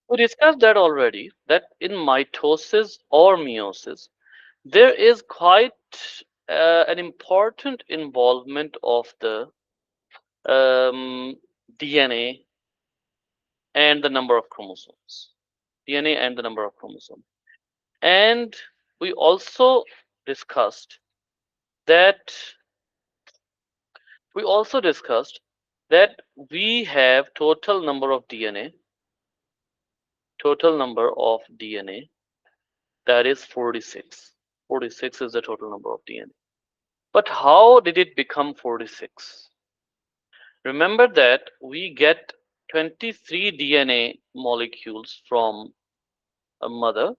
We discussed that already, that in mitosis or meiosis, there is quite an important involvement of the DNA and the number of chromosomes. DNA and the number of chromosomes. And we also discussed that we also discussed that we have total number of DNA, that is 46. 46 is the total number of DNA. But how did it become 46? Remember that we get 23 DNA molecules from a mother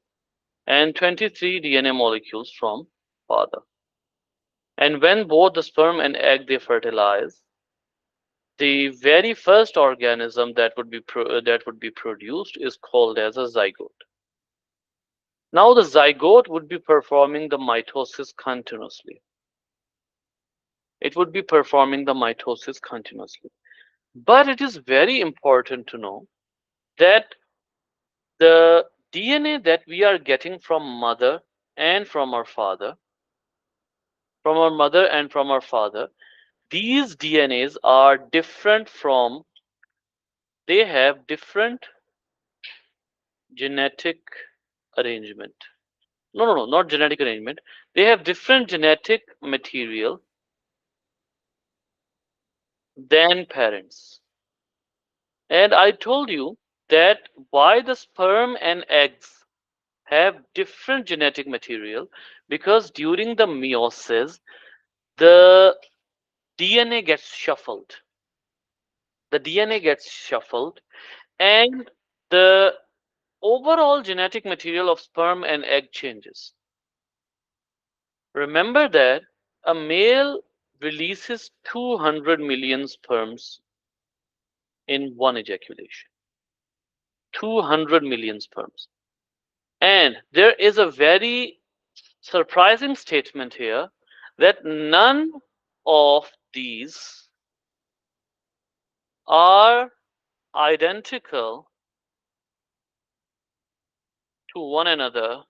and 23 DNA molecules from father. And when both the sperm and egg they fertilize, the very first organism that would be produced is called as a zygote. Now the zygote would be performing the mitosis continuously. It would be performing the mitosis continuously. But it is very important to know that the DNA that we are getting from mother and from our father, from our mother and from our father, these DNAs are different from, they have different genetic arrangement. No, not genetic arrangement. They have different genetic material than parents. And I told you that why the sperm and eggs have different genetic material, because during the meiosis, the DNA gets shuffled. The DNA gets shuffled, and the overall genetic material of sperm and egg changes. Remember that a male releases 200 million sperms in one ejaculation. 200 million sperms. And there is a very surprising statement here that none of these are identical to one another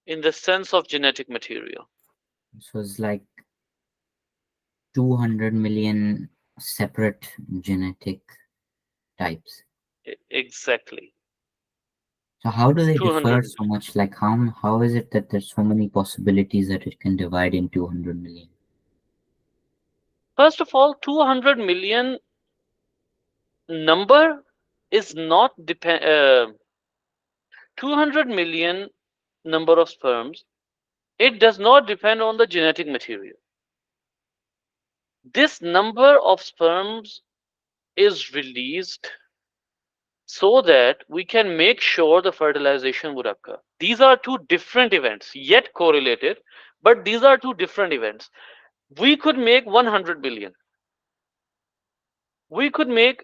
in the sense of genetic material. So it's like 200 million separate genetic types. Exactly. So how do they 200 differ million. so much? Like how is it that there's so many possibilities that it can divide in 200 million? First of all, 200 million number is not depend 200 million number of sperms, it does not depend on the genetic material. This number of sperms is released so that we can make sure the fertilization would occur. These are two different events, yet correlated, but these are two different events. We could make 100 billion. We could make,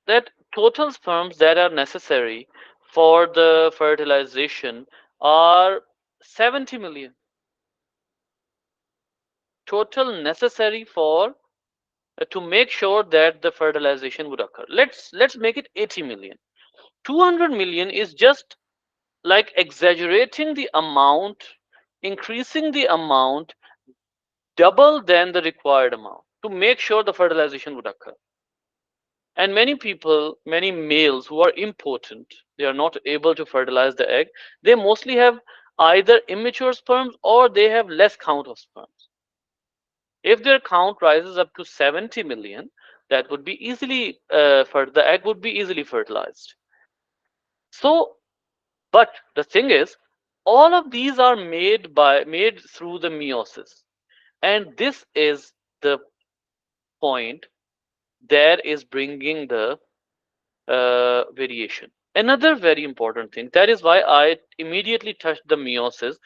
that total sperms that are necessary for the fertilization are 70 million. Total necessary for to make sure that the fertilization would occur. Let's make it 80 million. 200 million is just like exaggerating the amount, increasing the amount double than the required amount to make sure the fertilization would occur. And many people, many males who are impotent, they are not able to fertilize the egg, they mostly have either immature sperms or they have less count of sperms. If their count rises up to 70 million, that would be easily the egg would be easily fertilized. So, but the thing is, all of these are made through the meiosis, and this is the point that is bringing the variation. Another very important thing, that is why I immediately touched the meiosis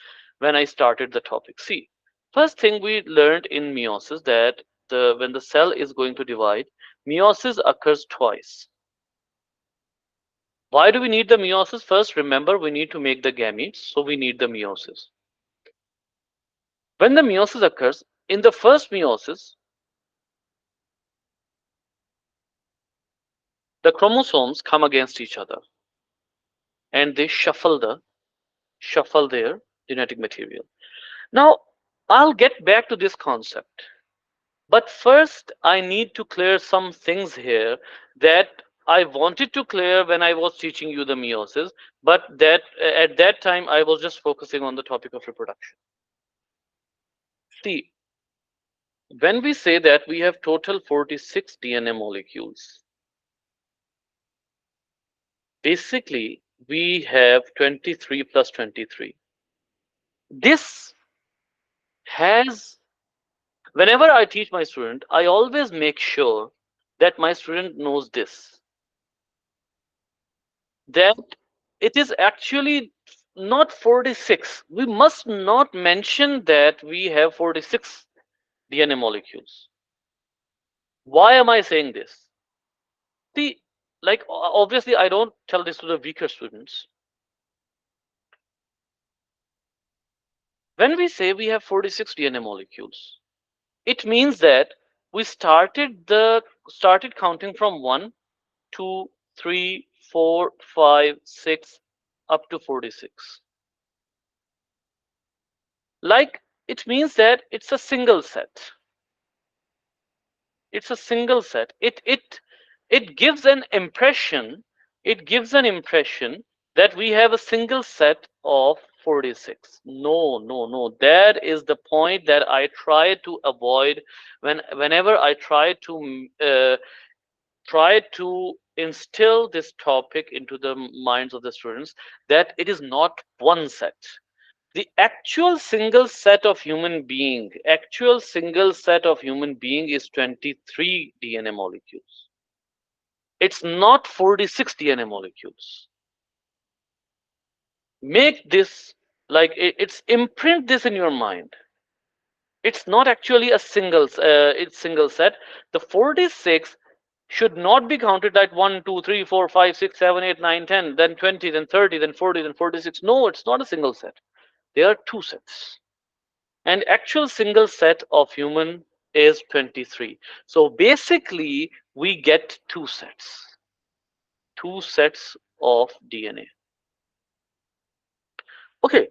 when I started the topic. See, first thing we learned in meiosis that when the cell is going to divide, meiosis occurs twice. Why do we need the meiosis? First, remember we need to make the gametes, so we need the meiosis. When the meiosis occurs, in the first meiosis, The chromosomes come against each other and they shuffle their genetic material. Now, I'll get back to this concept. But first, I need to clear some things here that I wanted to clear when I was teaching you the meiosis, but that at that time I was just focusing on the topic of reproduction. See, when we say that we have total 46 DNA molecules, basically we have 23 plus 23. This has, whenever I teach my student, I always make sure that my student knows this, that it is actually not 46. We must not mention that we have 46 DNA molecules. Why am I saying this? See, like obviously, I don't tell this to the weaker students. When we say we have 46 DNA molecules, it means that we started counting from 1, 2, 3, 4, 5, 6 up to 46. Like it means that it's a single set. It's a single set. It gives an impression, it gives an impression that we have a single set of 46. No, no, no. That is the point that I try to avoid whenever I try to instill this topic into the minds of the students, that it is not one set. The actual single set of human being is 23 DNA molecules. It's not 46 DNA molecules. Make this, like it's imprint this in your mind. It's not actually a it's single set. The 46 should not be counted like 1, 2, 3, 4, 5, 6, 7, 8, 9, 10, then 20, then 30, then 40, then 46. No, it's not a single set. There are two sets. And actual single set of human is 23. So basically we get two sets of DNA. Okay,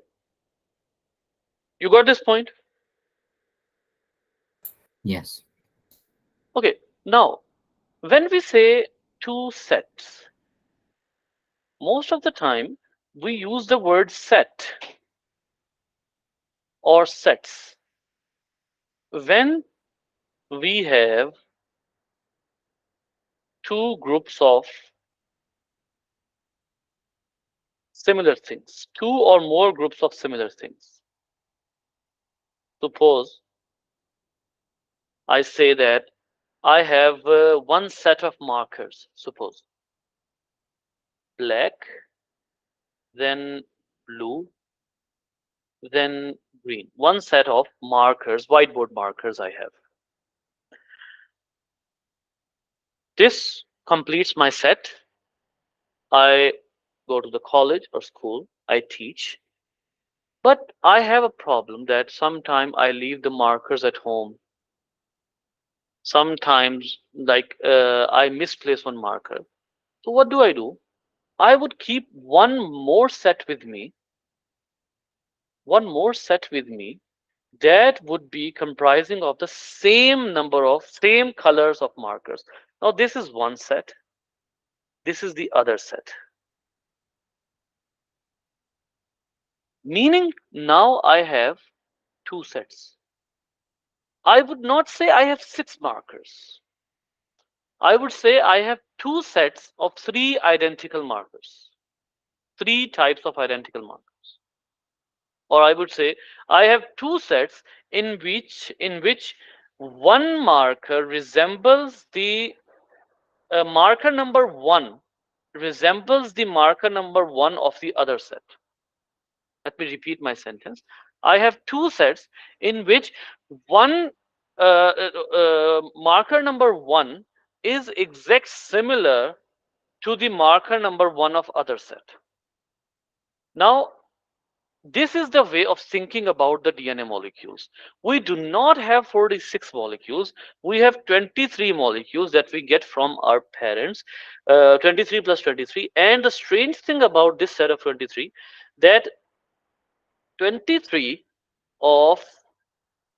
you got this point? Yes. Okay, now when we say two sets, most of the time we use the word set or sets when we have two groups of similar things, two or more groups of similar things. Suppose I say that I have one set of markers, suppose black, then blue, then green. One set of markers, whiteboard markers I have. This completes my set. I go to the college or school, I teach. But I have a problem that sometimes I leave the markers at home. Sometimes, like I misplace one marker. So what do? I would keep one more set with me that would be comprising of the same colors of markers. Now this is one set, this is the other set. Meaning now I have two sets. I would not say I have 6 markers. I would say I have two sets of 3 identical markers. 3 types of identical markers. Or I would say I have two sets in which one marker resembles the marker number 1 resembles the marker number 1 of the other set. Let me repeat my sentence. I have two sets in which one marker number 1 is exact similar to the marker number 1 of other set. Now this is the way of thinking about the DNA molecules. We do not have 46 molecules. We have 23 molecules that we get from our parents, 23 plus 23. And the strange thing about this set of 23, that 23 of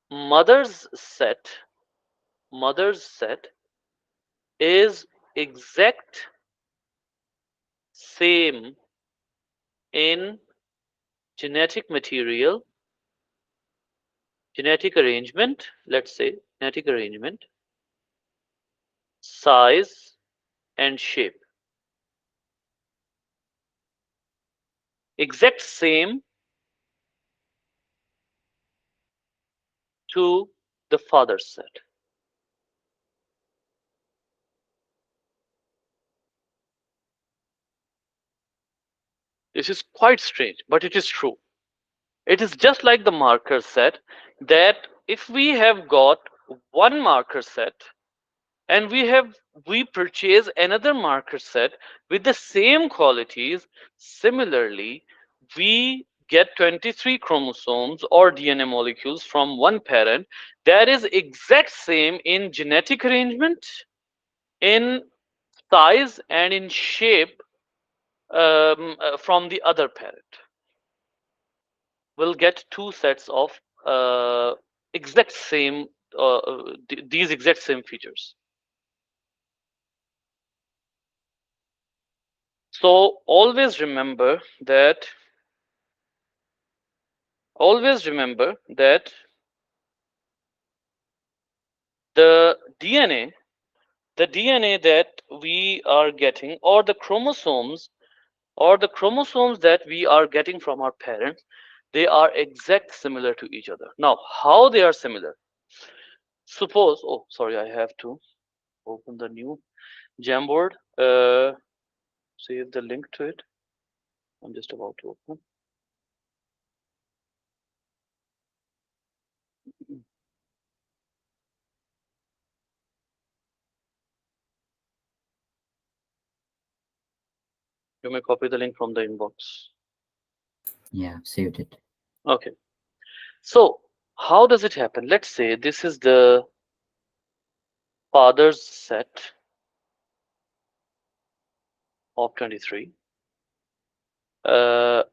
mother's set, mother's set is exact same in genetic material, genetic arrangement, let's say genetic arrangement, size, and shape. Exact same to the father's set. This is quite strange, but it is true. It is just like the marker set, that if we have got one marker set and we purchase another marker set with the same qualities, similarly we get 23 chromosomes or DNA molecules from one parent that is exact same in genetic arrangement, in size, and in shape, from the other parent. We'll get two sets of exact same, these exact same features. So always remember that the DNA, the DNA that we are getting, or the chromosomes that we are getting from our parents, they are exact similar to each other. Now, how they are similar? Suppose, oh, sorry, I have to open the new Jamboard. Save the link to it. I'm just about to open. You may copy the link from the inbox. Yeah, saved it. Okay. So, how does it happen? Let's say this is the father's set of 23. Uh,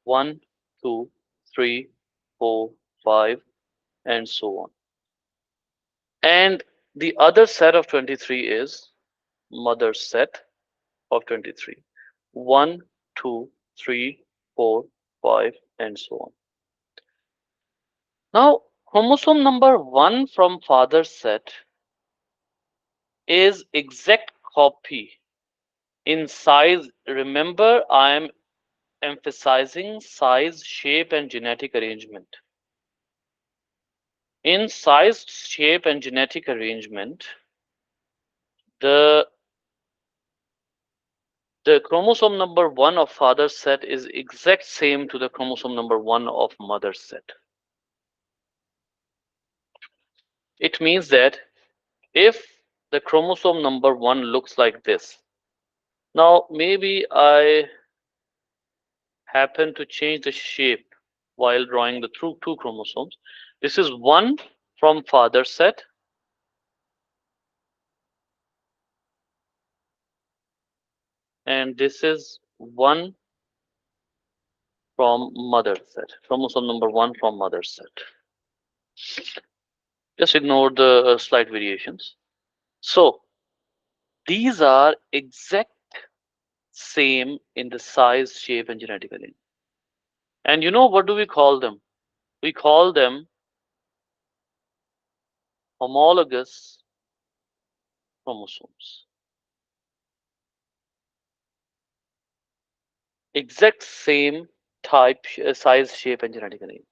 1, 2, 3, 4, 5, and so on. And the other set of 23 is mother's set of 23. 1, 2, 3, 4, 5, and so on. Now, chromosome number 1 from father's set is exact copy in size. Remember, I am emphasizing size, shape, and genetic arrangement. In size, shape, and genetic arrangement, the the chromosome number 1 of father's set is exact same to the chromosome number 1 of mother's set. It means that if the chromosome number 1 looks like this, now maybe I happen to change the shape while drawing the two chromosomes. This is 1 from father's set, and this is 1 from mother's set. Chromosome number 1 from mother's set. Just ignore the slight variations. So these are exact same in the size, shape, and genetic arrangement. And you know what do we call them? We call them homologous chromosomes. Exact same type, size, shape, and genetic arrangement.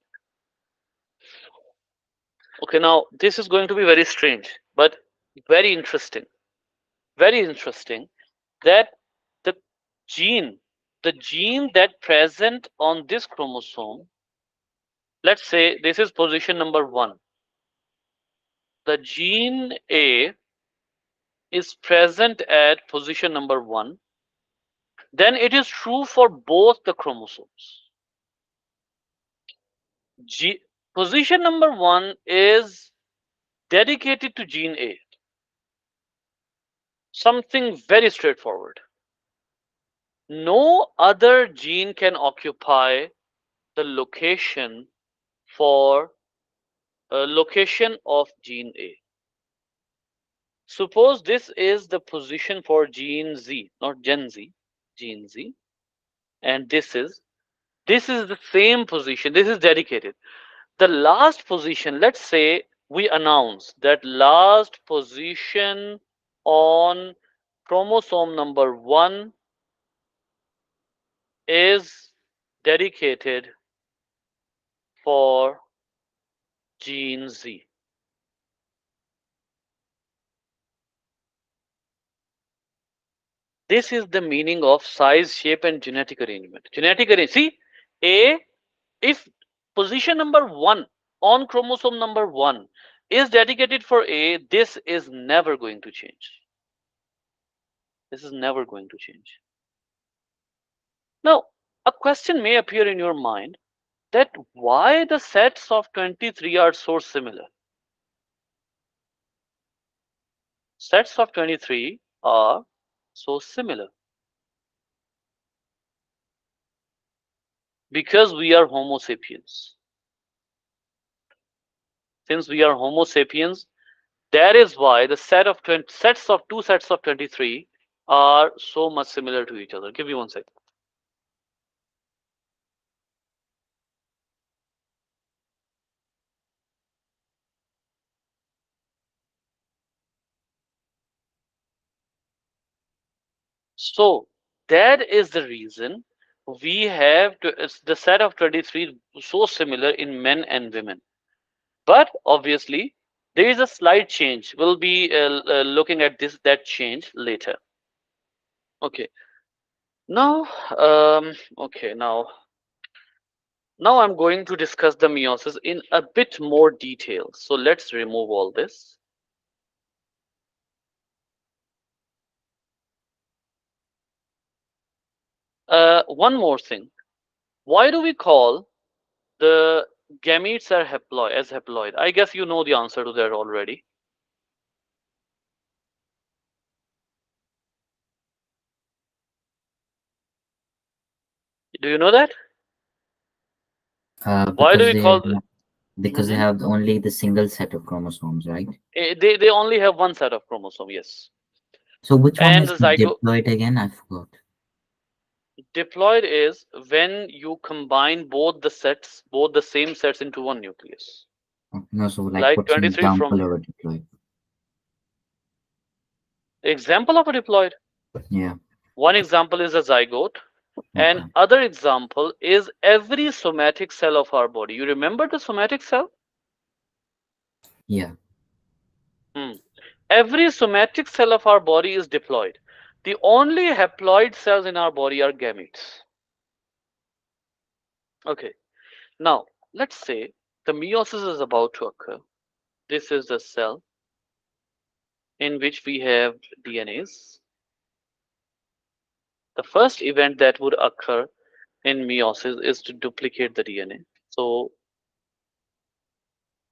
Okay, now this is going to be very strange, but very interesting. Very interesting that the gene, the gene that present on this chromosome, let's say this is position number 1. The gene A is present at position number 1, then it is true for both the chromosomes. Position number 1 is dedicated to gene A. Something very straightforward. No other gene can occupy the for location of gene A. Suppose this is the position for gene Z, not Gen Z, gene Z, and this is the same position. This is dedicated. The last position, let's say we announce that last position on chromosome number 1 is dedicated for gene Z. This is the meaning of size, shape, and genetic arrangement. See, A, if position number 1 on chromosome number 1 is dedicated for A, this is never going to change. This is never going to change. Now, a question may appear in your mind that why the sets of 23 are so similar. Sets of 23 are so similar because we are Homo sapiens. Since we are Homo sapiens, that is why the two sets of 23 are so much similar to each other. Give me one second. So that is the reason the set of 23 so similar in men and women. But obviously, there is a slight change. We'll be looking at that change later. Okay. Now, okay. Now I'm going to discuss the meiosis in a bit more detail. So let's remove all this. One more thing. Why do we call the gametes are haploid? I guess you know the answer to that already. Do you know that? Why do Because we they call? because they Mhm. have only the single set of chromosomes, right? They only have one set of chromosome, yes. So which one And is the zygote diploid again? I forgot. diploid is when you combine both the same sets into one nucleus. Oh, no, so like Like what's an 23 from example of a diploid? example of a diploid. Yeah. One example is a zygote, and Okay. other example is every somatic cell of our body. You remember the somatic cell? Yeah. Hmm. Every somatic cell of our body is diploid. The only haploid cells in our body are gametes. Okay. Now, let's say the meiosis is about to occur. This is the cell in which we have DNAs. The first event that would occur in meiosis is to duplicate the DNA. So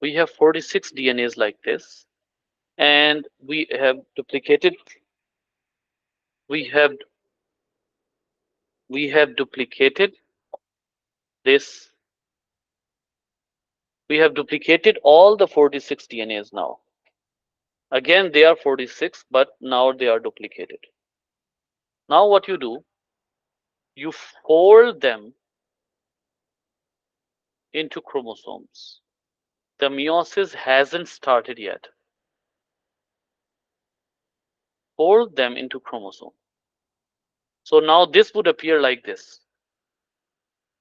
we have 46 DNAs like this, and we have we have duplicated this we have duplicated all the 46 DNAs now. Again, they are 46, but now they are duplicated. Now what you do, you fold them into chromosomes. The meiosis hasn't started yet. Fold them into chromosome. So now this would appear like this.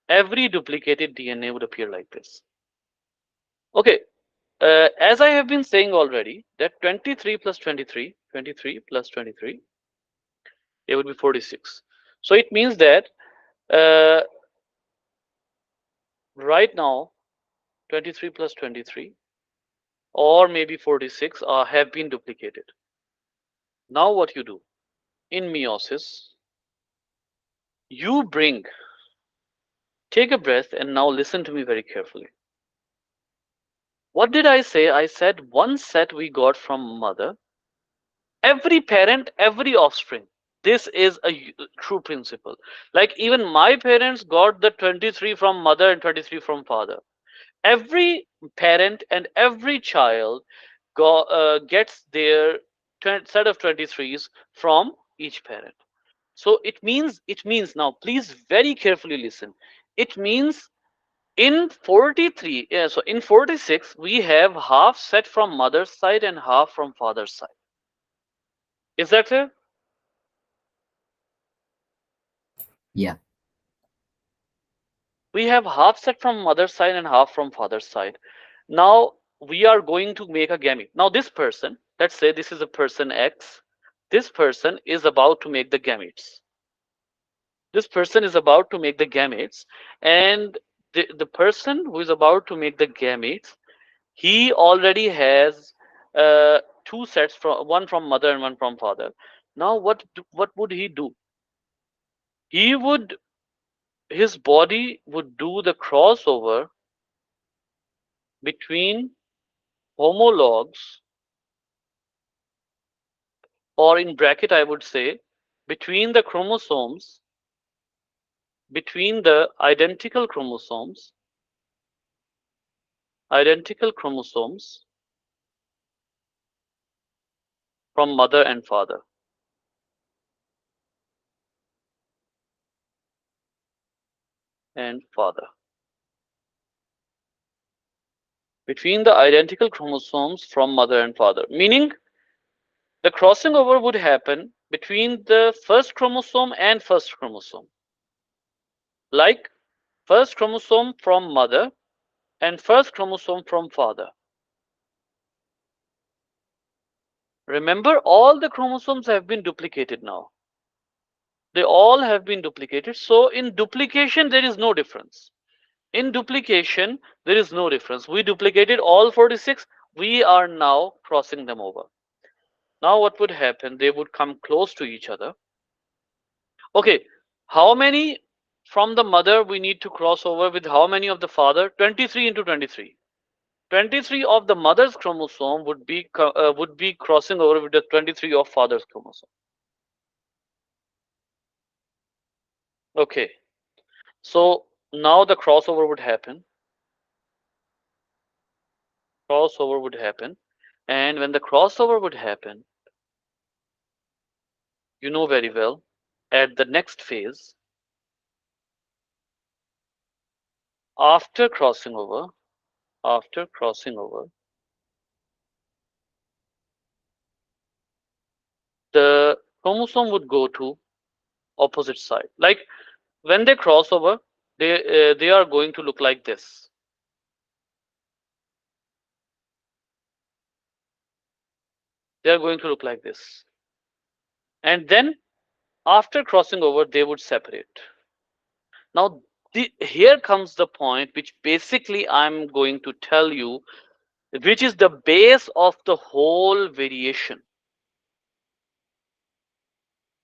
Every duplicated DNA would appear like this. Okay, as I have been saying already, that 23 plus 23, 23 plus 23, it would be 46. So it means that uh, right now, 23 plus 23, or maybe 46, have been duplicated. Now what you do, in meiosis, you take a breath and now listen to me very carefully. What did I say? I said one set we got from mother, every parent, every offspring. This is a true principle. Like even my parents got the 23 from mother and 23 from father. Every parent and every child gets their set of 23s from each parent. So it means now please very carefully listen. It means in 43, yeah, so in 46 we have half set from mother's side and half from father's side. Is that clear? Yeah. We have half set from mother's side and half from father's side. Now we are going to make a gamete. Now this person, let's say this is a person X. This person is about to make the gametes. This person is about to make the gametes, and the person who is about to make the gametes, he already has two sets, from one from mother and one from father. Now what would he do? He would His body would do the crossover between homologs, or in bracket I would say between the chromosomes, between the identical chromosomes from mother and father, between the identical chromosomes from mother and father, meaning the crossing over would happen between the first chromosome and first chromosome, like first chromosome from mother and first chromosome from father. Remember, all the chromosomes have been duplicated now. They all have been duplicated. So in duplication, there is no difference. In duplication, there is no difference. We duplicated all 46. We are now crossing them over. Now what would happen? They would come close to each other. Okay, how many from the mother we need to cross over with how many of the father? 23 into 23. 23 of the mother's chromosome would be crossing over with the 23 of father's chromosome. Okay, so now the crossover would happen. Crossover would happen, and when the crossover would happen, you know very well, at the next phase, after crossing over, after crossing over, the chromosome would go to opposite side. Like when they cross over, they are going to look like this. They are going to look like this, and then after crossing over, they would separate. Now, here comes the point which basically I'm going to tell you, which is the base of the whole variation.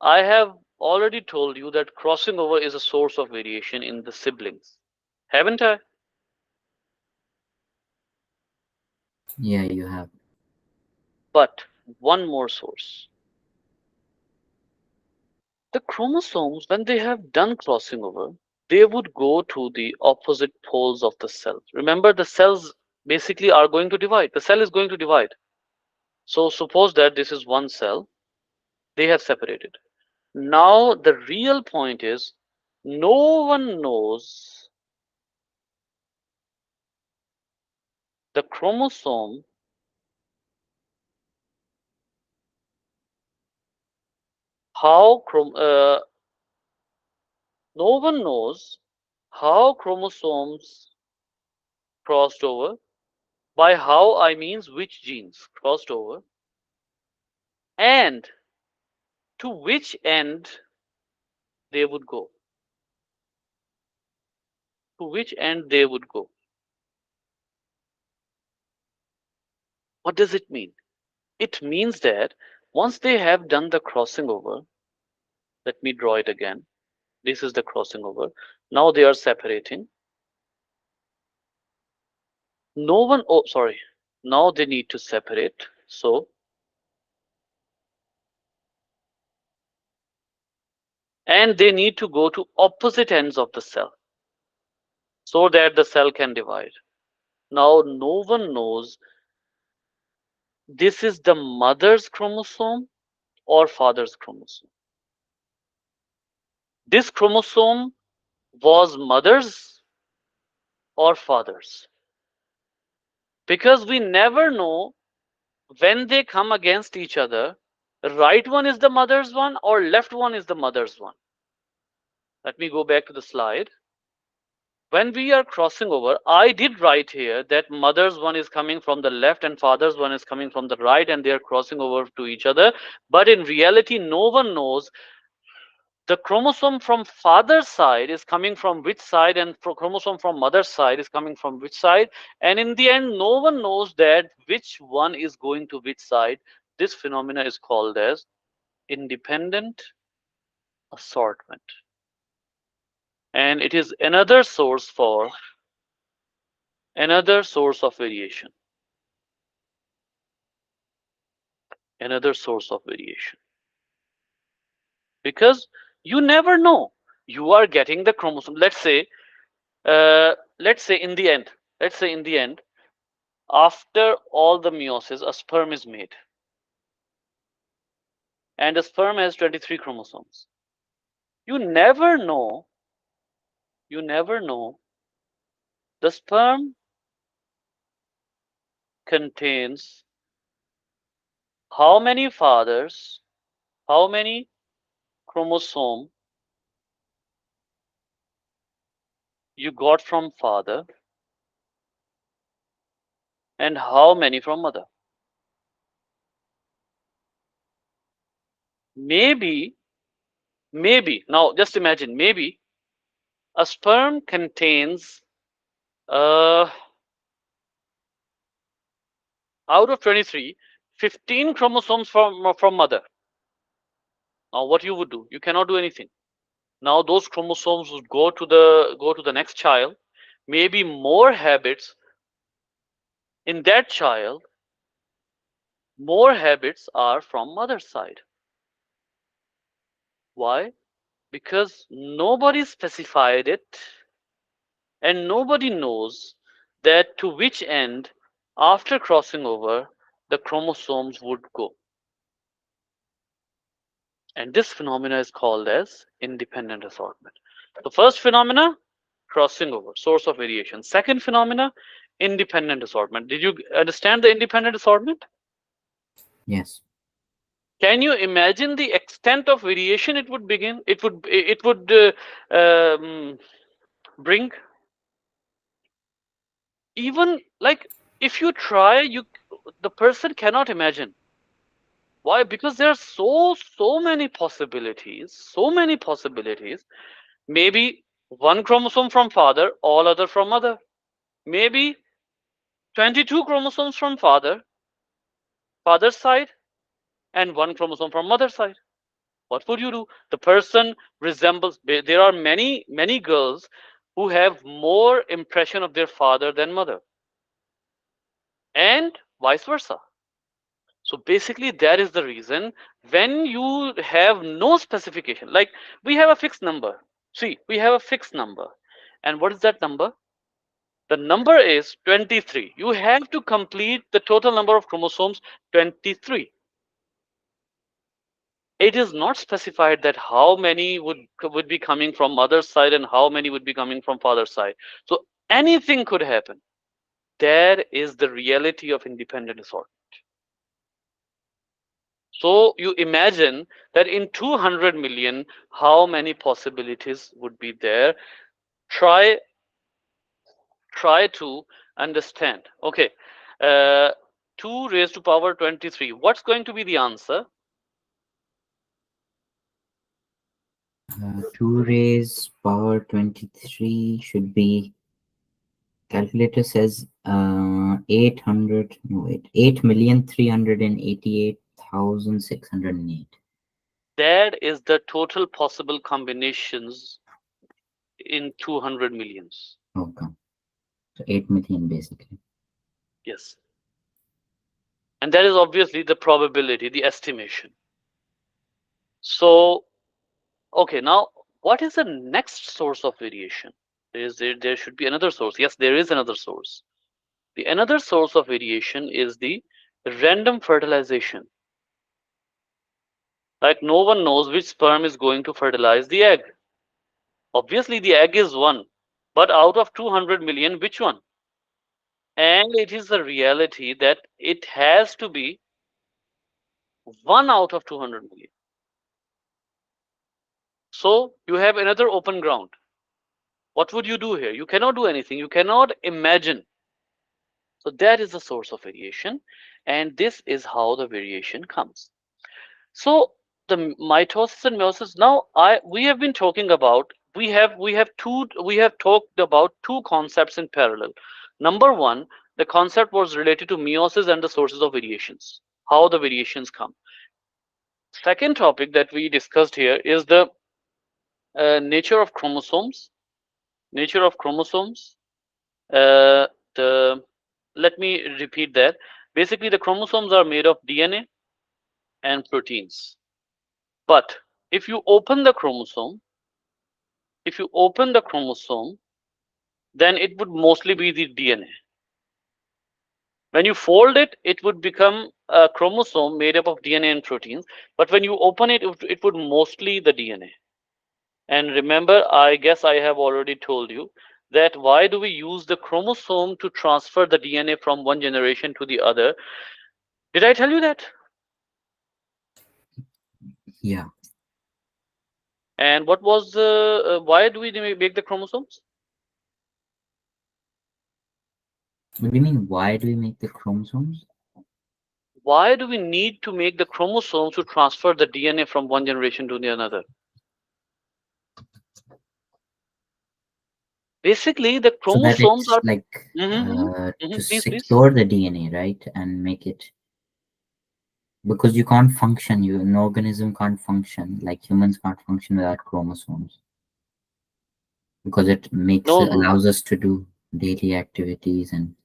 I have already told you that crossing over is a source of variation in the siblings, haven't I? Yeah, you have. But one more source. The chromosomes, when they have done crossing over, they would go to the opposite poles of the cell. Remember, the cells basically are going to divide. The cell is going to divide. So suppose that this is one cell, they have separated. Now, the real point is no one knows the chromosome how no one knows how chromosomes crossed over. By how I means which genes crossed over and to which end they would go. To which end they would go. What does it mean? It means that once they have done the crossing over, let me draw it again. This is the crossing over. Now they are separating. No one, oh, sorry. Now they need to separate. So, and they need to go to opposite ends of the cell so that the cell can divide. Now, no one knows this is the mother's chromosome or father's chromosome. This chromosome was mother's or father's, because we never know when they come against each other, right one is the mother's one or left one is the mother's one. Let me go back to the slide. When we are crossing over, I did write here that mother's one is coming from the left and father's one is coming from the right, and they are crossing over to each other. But in reality, no one knows the chromosome from father's side is coming from which side, and chromosome from mother's side is coming from which side. And in the end, no one knows that which one is going to which side. This phenomena is called as independent assortment, and it is another source of variation, another source of variation, because you never know. You are getting the chromosome. Let's say in the end, let's say in the end, after all the meiosis, a sperm is made, and a sperm has 23 chromosomes. You never know, you never know, the sperm contains how many fathers, how many chromosome you got from father, and how many from mother. Maybe, maybe, now just imagine, maybe a sperm contains, uh, out of 23, 15 chromosomes from mother. Now what you would do? You cannot do anything. Now those chromosomes would go to the next child. Maybe more habits in that child, more habits are from mother's side. Why? Because nobody specified it, and nobody knows that to which end, after crossing over, the chromosomes would go. And this phenomena is called as independent assortment. The first phenomena, crossing over, source of variation. Second phenomena, independent assortment. Did you understand the independent assortment? Yes. Can you imagine the extent of variation it would begin? It would bring, even like, if you try, you the person cannot imagine. Why? Because there are so many possibilities, so many possibilities. Maybe one chromosome from father, all other from mother. Maybe 22 chromosomes from father's side, and one chromosome from mother's side. What would you do? The person resembles, there are many girls who have more impression of their father than mother, and vice versa. So basically, that is the reason, when you have no specification, like we have a fixed number. See, we have a fixed number. And what is that number? The number is 23. You have to complete the total number of chromosomes, 23. It is not specified that how many would be coming from mother's side and how many would be coming from father's side. So anything could happen. There is the reality of independent assortment. So you imagine that in 200 million, how many possibilities would be there? Try try to understand. Okay, uh, 2 raised to power 23. What's going to be the answer? 2 raised power 23 should be, calculator says 800, no wait, 8,388,608. That is the total possible combinations in 200 millions. Okay, so 8 million basically. Yes. And that is obviously the probability, the estimation. So, okay, now what is the next source of variation? There should be another source. Yes, there is another source. The another source of variation is the random fertilization. Like no one knows which sperm is going to fertilize the egg. Obviously, the egg is one, but out of 200 million, which one? And it is a reality that it has to be one out of 200 million. So you have another open ground. What would you do here? You cannot do anything. You cannot imagine. So that is the source of variation. And this is how the variation comes. So the mitosis and meiosis. Now we have been talking about we have talked about two concepts in parallel. Number one, the concept was related to meiosis and the sources of variations, how the variations come. Second topic that we discussed here is the nature of chromosomes. Nature of chromosomes. Uh, the Let me repeat that. Basically, the chromosomes are made of DNA and proteins. But if you open the chromosome, if you open the chromosome, then it would mostly be the DNA. When you fold it, it would become a chromosome made up of DNA and proteins. But when you open it, it would mostly the DNA. And remember, I guess I have already told you that why do we use the chromosome to transfer the DNA from one generation to the other? Did I tell you that? Yeah. And what was the why do we make the chromosomes? What do you mean? Why do we make the chromosomes? Why do we need to make the chromosomes to transfer the DNA from one generation to the another? Basically, the So that chromosomes it's are. like to Please, please. secure the DNA, right? And make it, because you can't function, an organism can't function, like humans can't function without chromosomes, because it No, no, no. allows us to do daily activities and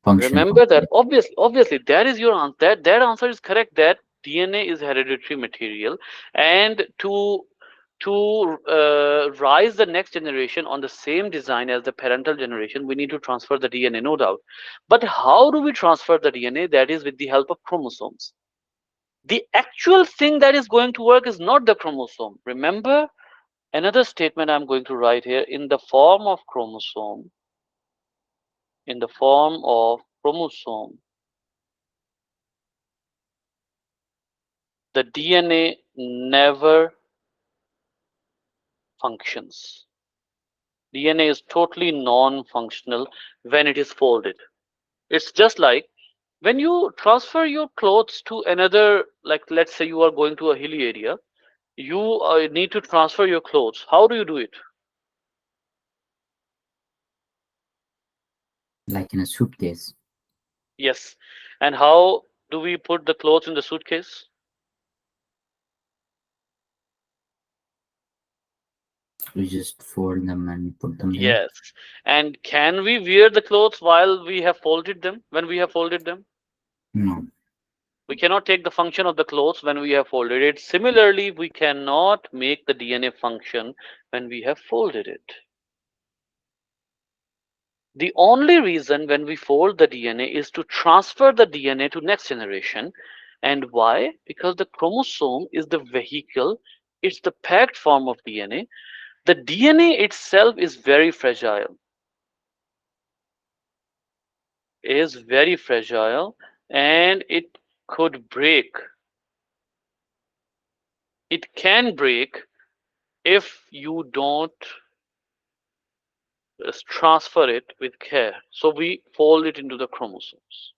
function Remember that properly. obviously that is your answer. That answer is correct. That DNA is hereditary material, and to rise the next generation on the same design as the parental generation, we need to transfer the DNA, no doubt. But how do we transfer the DNA? That is with the help of chromosomes. The actual thing that is going to work is not the chromosome. Remember, another statement I'm going to write here: in the form of chromosome, in the form of chromosome, the DNA never functions. DNA is totally non-functional when it is folded. It's just like when you transfer your clothes to another, like let's say you are going to a hilly area, you need to transfer your clothes. How do you do it? Like in a suitcase, Yes. And how do we put the clothes in the suitcase? we just fold them and put them there. Yes. And can we wear the clothes while we have folded them? When we have folded them? No. We cannot take the function of the clothes when we have folded it. Similarly, we cannot make the DNA function when we have folded it. The only reason when we fold the DNA is to transfer the DNA to next generation. And why? Because the chromosome is the vehicle, it's the packed form of DNA. The DNA itself is very fragile, and it could break. It can break if you don't transfer it with care. So we fold it into the chromosomes.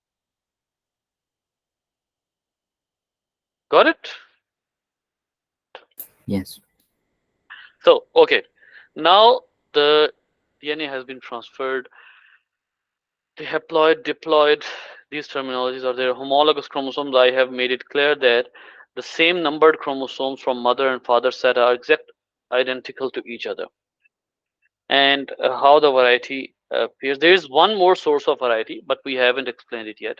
Got it? Yes. So, okay. Now the DNA has been transferred. The haploid, diploid, these terminologies are there. Homologous chromosomes, I have made it clear that the same numbered chromosomes from mother and father set are exact identical to each other. and how the variety appears. There is one more source of variety, but we haven't explained it yet.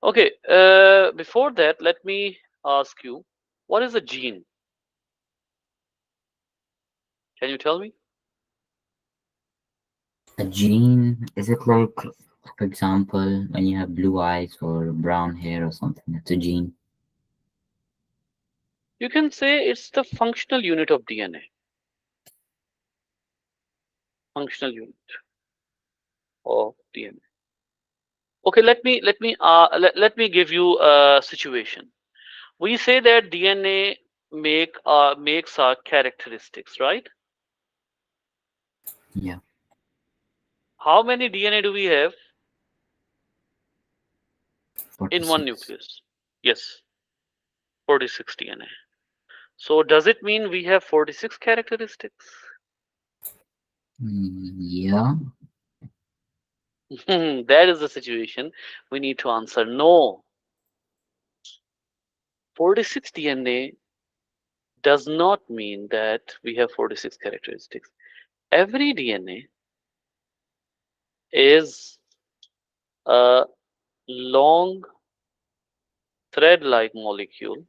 Okay, before that, let me ask you, what is a gene? Can you tell me? A gene, is it like, for example, when you have blue eyes or brown hair or something, that's a gene? You can say it's the functional unit of DNA. Functional unit of DNA. Okay, let me give you a situation. We say that DNA makes our characteristics, right? Yeah, How many DNA do we have in one 46. nucleus? Yes, 46 DNA. So does it mean we have 46 characteristics? Yeah, That is the situation. We need to answer no. 46 DNA does not mean that we have 46 characteristics. Every DNA is a long thread-like molecule,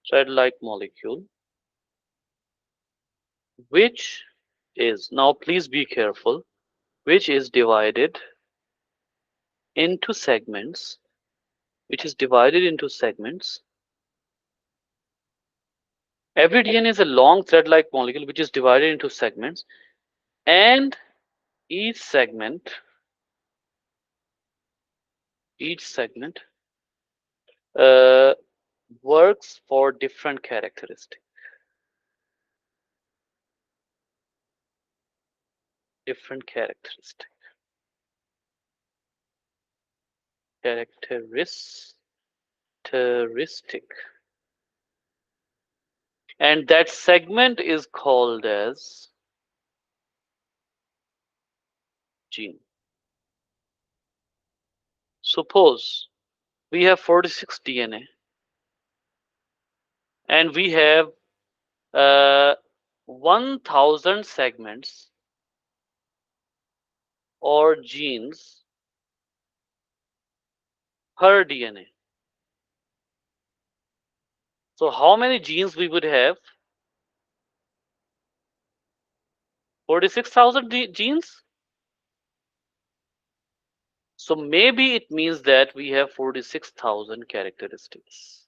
thread-like molecule, which is, now please be careful, which is divided into segments, which is divided into segments. Every DNA is a long thread-like molecule which is divided into segments, and each segment, each segment uh, works for different characteristics. Different characteristic. Characteristic. And that segment is called as gene. Suppose we have 46 DNA and we have uh, 1000 segments or genes per DNA. So how many genes we would have? 46,000 genes? So maybe it means that we have 46,000 characteristics.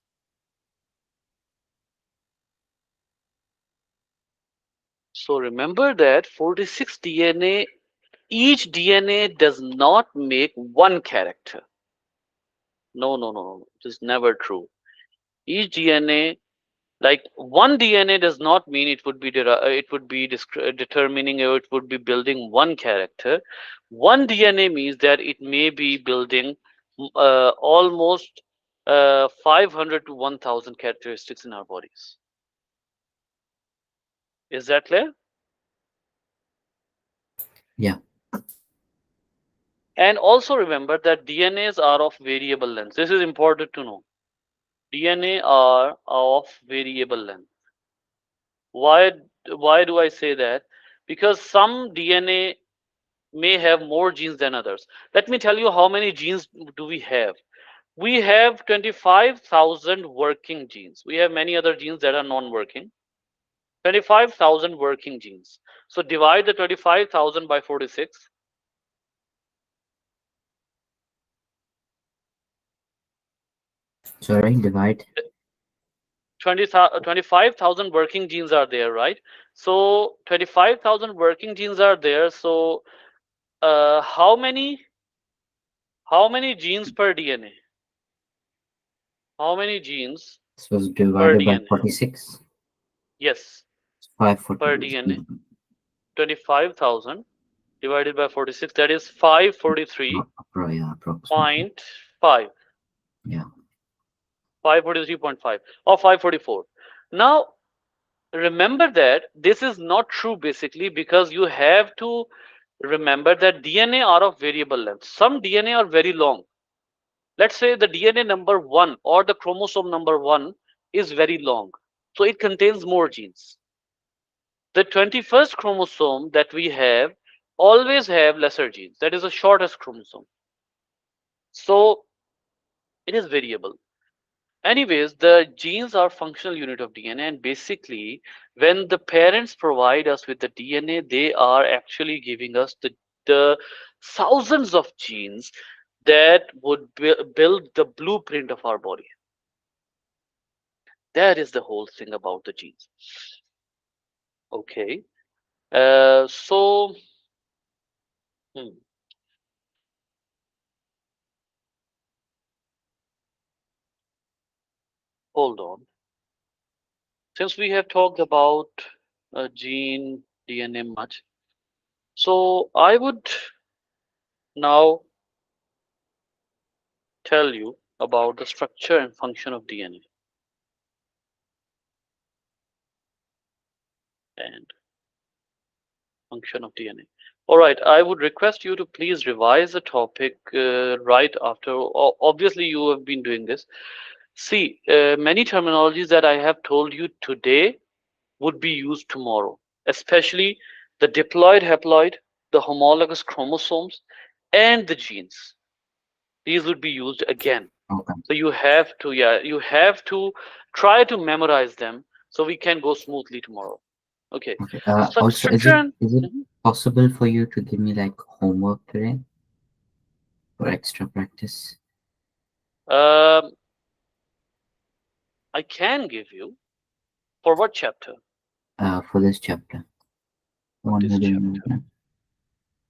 So remember that 46 DNA, each DNA does not make one character. No, no, no, no. It is never true. Each DNA, like one DNA does not mean it would be determining, or it would be building one character. One DNA means that it may be building almost 500 to 1000 characteristics in our bodies. Is that clear? yeah. And also remember that DNAs are of variable length. This is important to know. DNA are of variable length. Why why do I say that? Because some DNA may have more genes than others. Let me tell you how many genes do we have. We have 25,000 working genes. We have many other genes that are non-working. 25,000 working genes. So divide the 25,000 by 46. Sorry, divide. 25,000 working genes are there, right? So 25,000 working genes are there. So how many genes per DNA? How many genes This was per divided by DNA? 46. Yes, per 540. DNA. 25,000 divided by 46. That is 543.5. Yeah, approximately. 543.5 Yeah. or 544. Now remember that this is not true basically, because you have to remember that DNA are of variable length. Some DNA are very long. Let's say the DNA number 1 or the chromosome number 1 is very long. So it contains more genes. The 21st chromosome that we have always have lesser genes. That is the shortest chromosome. So it is variable. Anyways, the genes are functional unit of DNA, and basically, when the parents provide us with the DNA, they are actually giving us the thousands of genes that would build the blueprint of our body. That is the whole thing about the genes. Okay. So, hmm, hold on. Since we have talked about gene DNA much, so I would now tell you about the structure and function of DNA and function of DNA. All right, I would request you to please revise the topic right after. Obviously, you have been doing this. See, many terminologies that I have told you today would be used tomorrow, especially the diploid haploid, the homologous chromosomes, and the genes. These would be used again. Okay. So you have to, yeah, you have to try to memorize them so we can go smoothly tomorrow. Okay. Okay. Also, Structure and is it Mhm. possible for you to give me like homework today for extra practice? um, I can give you for what chapter? For this chapter, the For one this we're doing right chapter. now.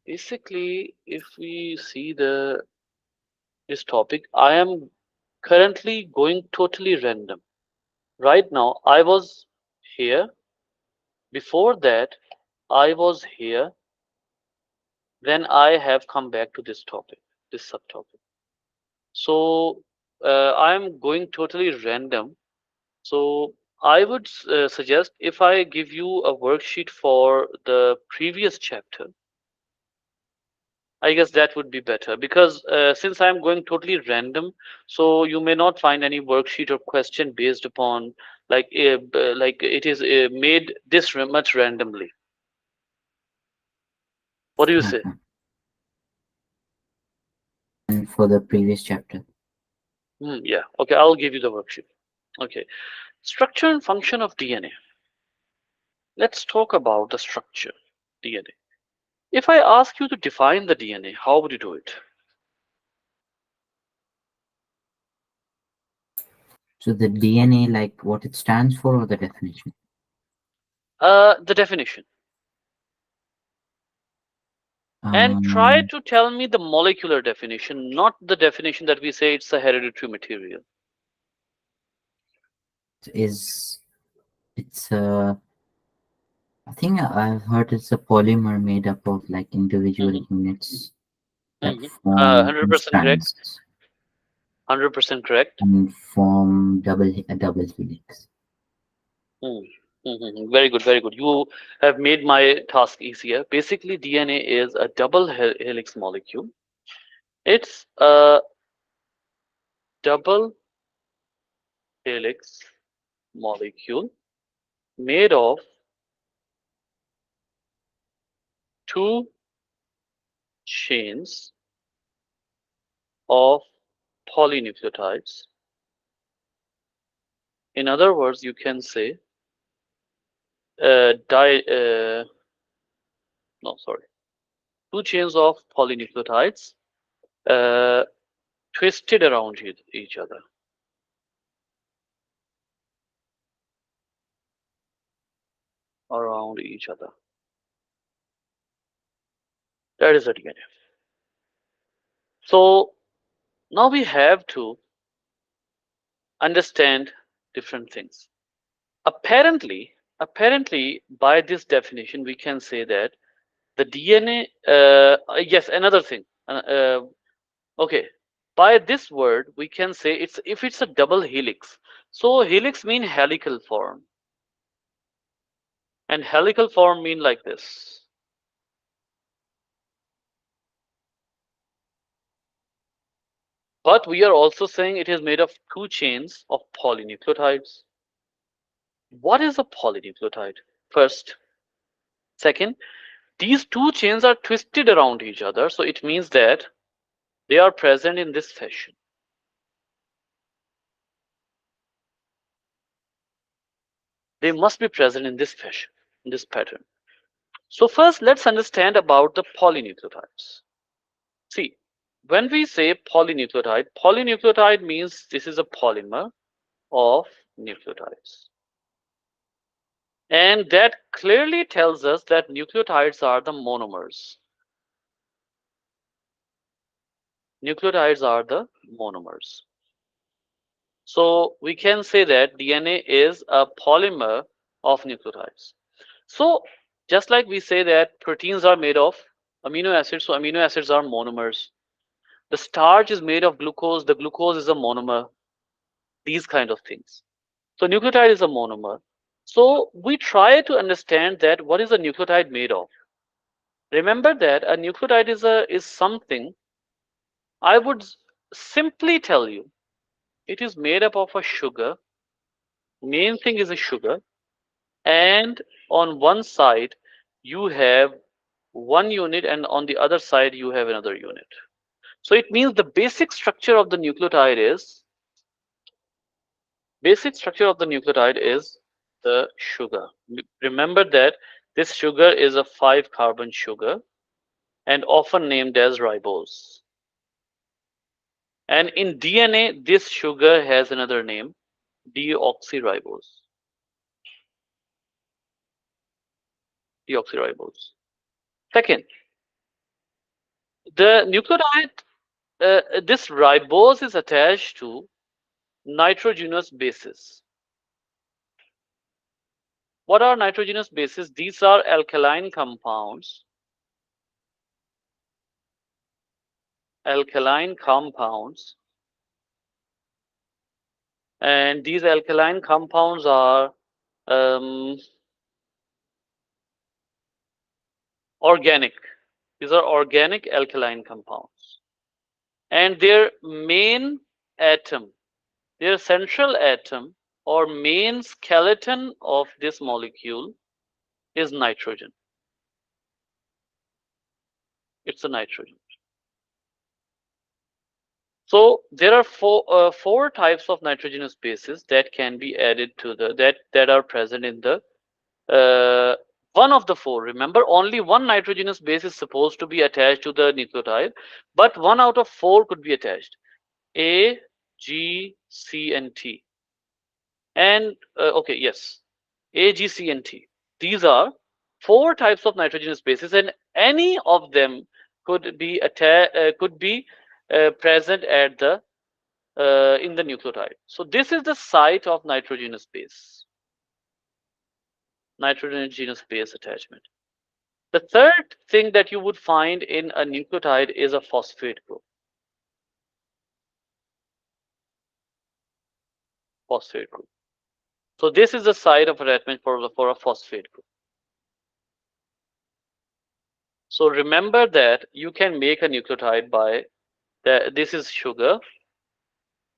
Basically, if we see the this topic, I am currently going totally random. Right now, I was here. Before that, I was here. Then I have come back to this topic, this subtopic. So I'm going totally random. So I would suggest if I give you a worksheet for the previous chapter, I guess that would be better because since I'm going totally random, so you may not find any worksheet or question based upon like it is made this much randomly. What do you say? Okay. And for the previous chapter. Yeah. Okay, I'll give you the worksheet. Okay. Structure and function of DNA. Let's talk about the structure DNA. If I ask you to define the DNA, how would you do it? So the DNA, like what it stands for, or the definition? The definition. And try Um, to tell me the molecular definition, not the definition that we say it's a hereditary material. is it's I think I've heard it's a polymer made up of like individual Hmm. units that Hmm. form 100% correct. strands 100% correct. and form a double helix. Hmm. Very good, very good. You have made my task easier. Basically, DNA is a double helix molecule. It's a double helix molecule made of two chains of polynucleotides. In other words, you can say no, sorry, two chains of polynucleotides uh, twisted around each other, around each other. That is the DNA. So now we have to understand different things. Apparently, by this definition, we can say that the DNA. Yes, another thing. Okay, by this word, we can say it's if it's a double helix. So helix mean helical form, and helical form mean like this. But we are also saying it is made of two chains of polynucleotides. What is a polynucleotide? First, Second, these two chains are twisted around each other, so it means that they are present in this fashion. They must be present in this fashion, in this pattern. So first, let's understand about the polynucleotides. See, when we say polynucleotide, polynucleotide means this is a polymer of nucleotides. And that clearly tells us that nucleotides are the monomers. Nucleotides are the monomers. So we can say that DNA is a polymer of nucleotides. So just like we say that proteins are made of amino acids, so amino acids are monomers. The starch is made of glucose, the glucose is a monomer, these kind of things. So nucleotide is a monomer. So we try to understand that what is a nucleotide made of. Remember that a nucleotide is something. I would simply tell you it is made up of a sugar. Main thing is a sugar, and on one side you have one unit, and on the other side you have another unit. So it means the basic structure of the nucleotide is the sugar. Remember that this sugar is a 5 carbon sugar and often named as ribose. And in DNA, this sugar has another name, deoxyribose. Deoxyribose. Second, the nucleotide, this ribose is attached to nitrogenous bases. What are nitrogenous bases? These are alkaline compounds. Alkaline compounds. And these alkaline compounds are organic. These are organic alkaline compounds. And their main atom, their central atom or main skeleton of this molecule is nitrogen. It's a nitrogen. So there are four types of nitrogenous bases that can be added to that are present in the one of the four. Remember, only one nitrogenous base is supposed to be attached to the nucleotide, but one out of four could be attached. A, G, C, and T. And okay, yes, A, G, C, and T. These are four types of nitrogenous bases, and any of them could be present at the in the nucleotide. So this is the site of nitrogenous base. Nitrogenous base attachment. The third thing that you would find in a nucleotide is a phosphate group. Phosphate group. So this is the site of attachment for a phosphate group. So remember that you can make a nucleotide by this is sugar,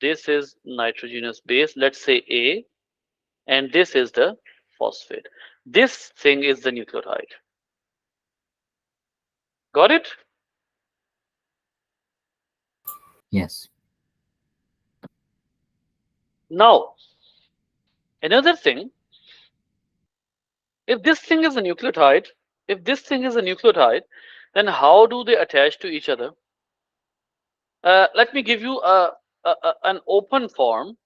this is nitrogenous base, let's say A, and this is the phosphate. This thing is the nucleotide. Got it? Yes. Now, another thing, if this thing is a nucleotide, then how do they attach to each other? Let me give you an open form.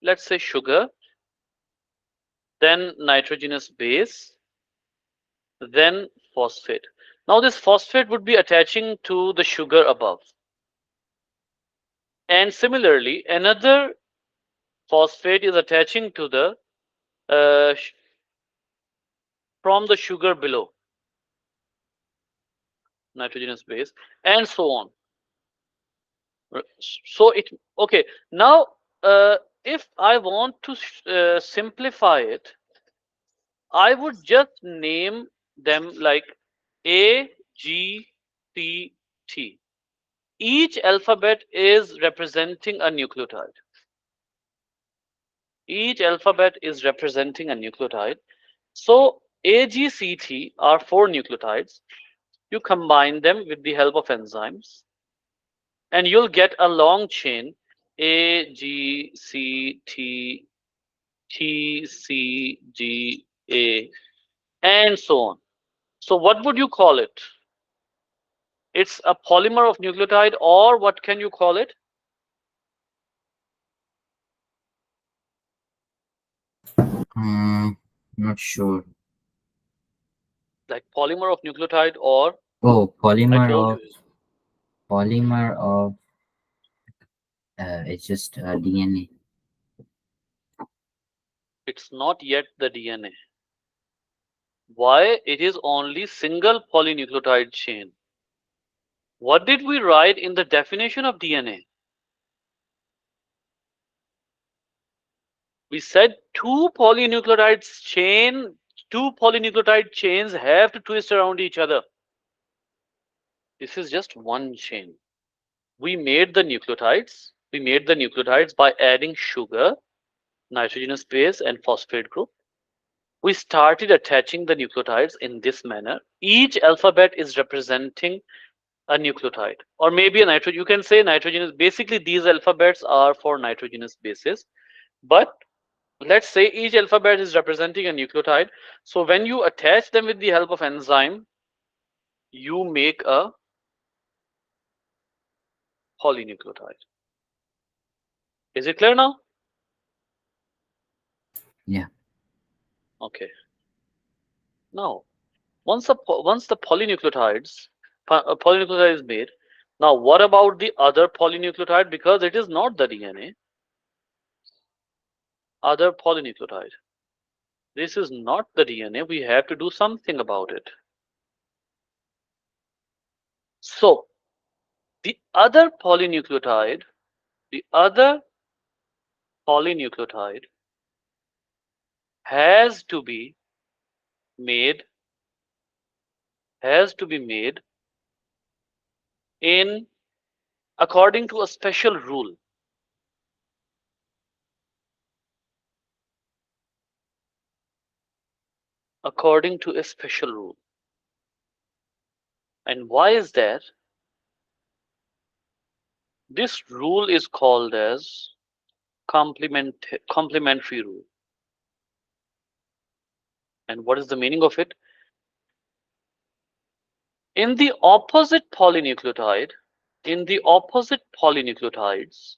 Let's say sugar, then nitrogenous base, then phosphate. Now this phosphate would be attaching to the sugar above. And similarly, another phosphate is attaching to the uh, from the sugar below, nitrogenous base, and so on. So it okay. Now, if I want to simplify it, I would just name them like A, G, C, T. Each alphabet is representing a nucleotide. Each alphabet is representing a nucleotide. So AGCT are 4 nucleotides. You combine them with the help of enzymes, and you'll get a long chain AGCT TCGA and so on. So what would you call it? It's a polymer of nucleotide, or what can you call it? Not sure. Like polymer of nucleotide, or Oh, I told you polymer of it's just DNA. it's not yet the DNA. Why? It is only single polynucleotide chain. What did we write in the definition of DNA? We said two polynucleotide chains have to twist around each other. This is just one chain. We made the nucleotides by adding sugar, nitrogenous base, and phosphate group. We started attaching the nucleotides in this manner. Each alphabet is representing a nucleotide, or maybe a nitrogen. You can say nitrogenous. Basically, these alphabets are for nitrogenous bases, but let's say each alphabet is representing a nucleotide. So when you attach them with the help of enzyme, you make a polynucleotide. Is it clear now? Yeah. Okay. Now, once the polynucleotide is made, now what about the other polynucleotide? Because it is not the DNA. Other polynucleotide. This is not the DNA. We have to do something about it. So the other polynucleotide has to be made has to be made in according to a special rule. According to a special rule. And why is that? This rule is called as complementary rule. And what is the meaning of it? In the opposite polynucleotide, in the opposite polynucleotides,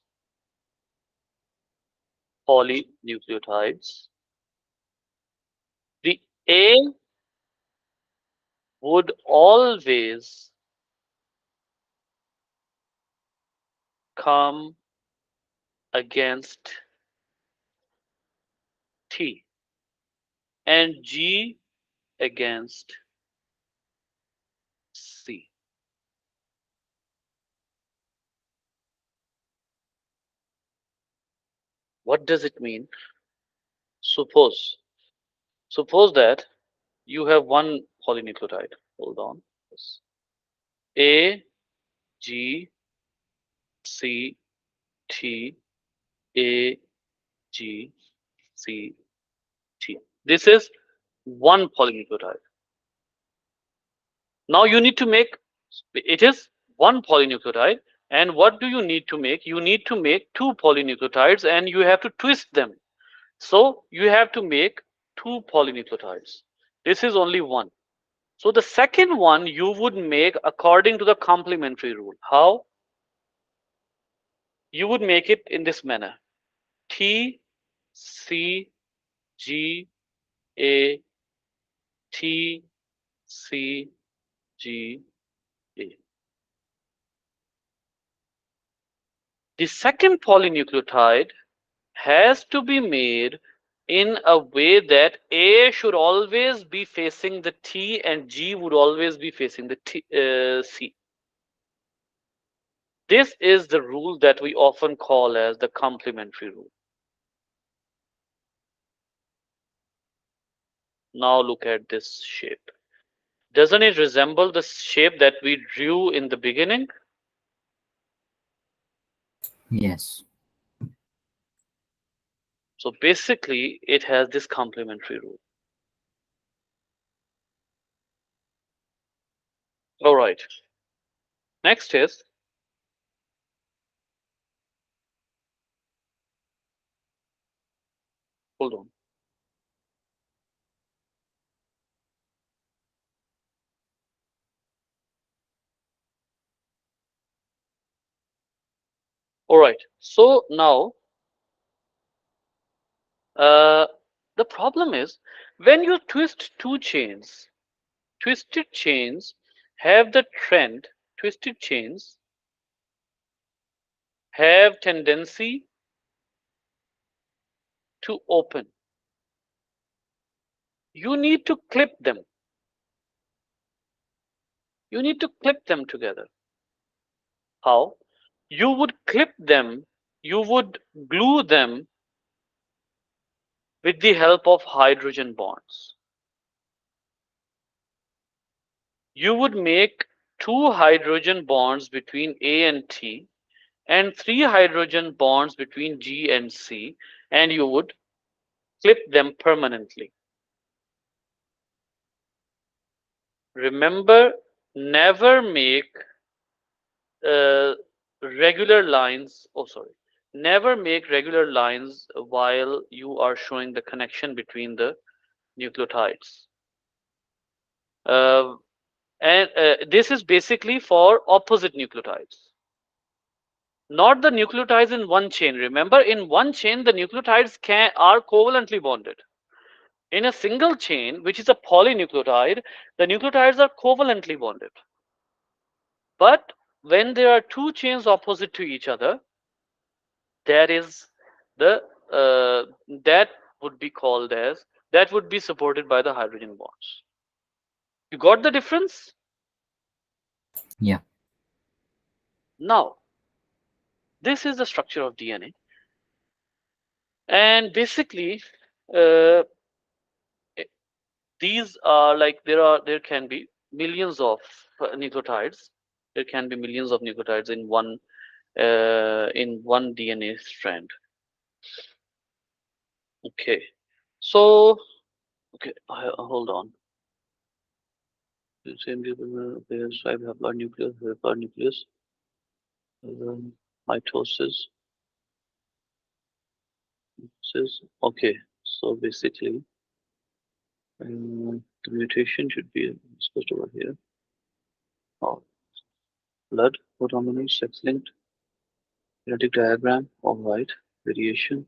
the A would always come against T and G against C. What does it mean? Suppose, suppose that you have one polynucleotide. Hold on. A, G, C, T, A, G, C, T. This is one polynucleotide. Now you need to make, it is one polynucleotide. And what do you need to make? You need to make two polynucleotides and you have to twist them. So you have to make two polynucleotides. This is only one. So the second one you would make according to the complementary rule. How? You would make it in this manner. T, C, G, A, T, C, G, A. The second polynucleotide has to be made in a way that A should always be facing the T and G would always be facing the C. This is the rule that we often call as the complementary rule. Now look at this shape. Doesn't it resemble the shape that we drew in the beginning? Yes. So basically, it has this complementary rule. All right. Next is, hold on. All right. So now, uh, the problem is when you twist two chains, twisted chains have the trend, twisted chains have tendency to open. You need to clip them. You need to clip them together. How? You would clip them, you would glue them with the help of hydrogen bonds. You would make two hydrogen bonds between A and T and three hydrogen bonds between G and C, and you would clip them permanently. Remember, never make uh, regular lines. Oh, sorry. Never make regular lines while you are showing the connection between the nucleotides. Uh, and this is basically for opposite nucleotides, not the nucleotides in one chain. Remember, in one chain, the nucleotides are covalently bonded. In a single chain, which is a polynucleotide, the nucleotides are covalently bonded. But when there are two chains opposite to each other, there is the that would be called as that would be supported by the hydrogen bonds. You got the difference? Yeah. Now, this is the structure of DNA, and basically, uh, these are like there can be millions of nucleotides. There can be millions of nucleotides in one DNA strand. Okay, so okay, hold on. The same pairs I have blood nucleus, blood nucleus, um, mitosis. Okay, so basically, the mutation should be discussed over here. Oh, blood, autonomy, sex-linked, genetic diagram. All right, variation.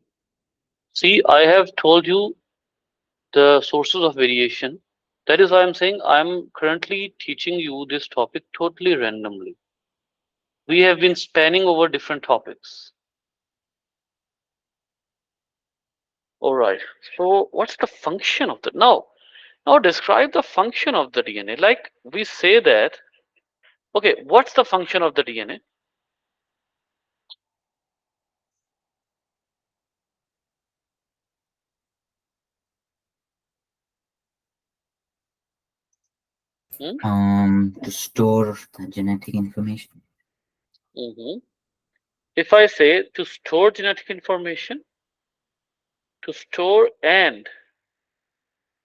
See, I have told you the sources of variation. That is why I'm saying I'm currently teaching you this topic totally randomly. We have been spanning over different topics. All right. So what's the function of the now? Now describe the function of the DNA. Like we say that, okay, what's the function of the DNA? Hmm? To store the genetic information. Hmm. If I say to store genetic information, to store and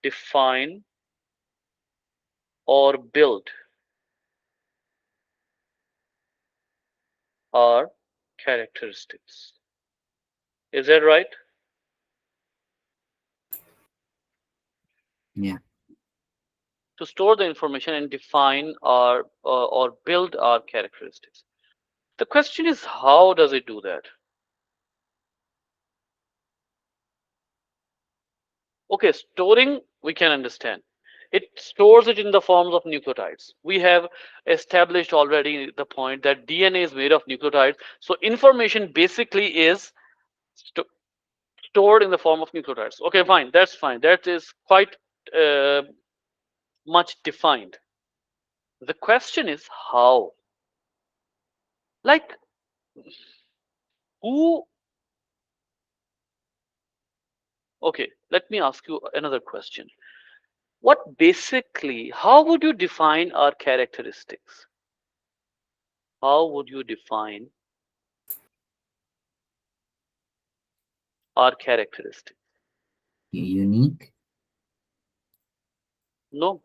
define or build our characteristics. Is that right? Yeah. To store the information and define our or build our characteristics. The question is, how does it do that? Okay, storing we can understand. It stores it in the forms of nucleotides. We have established already the point that DNA is made of nucleotides. So information basically is sto- stored in the form of nucleotides. Okay, fine. That's fine. That is quite uh, much defined. The question is how. Like who? Okay, let me ask you another question. What basically, how would you define our characteristics? How would you define our characteristics? Unique. No,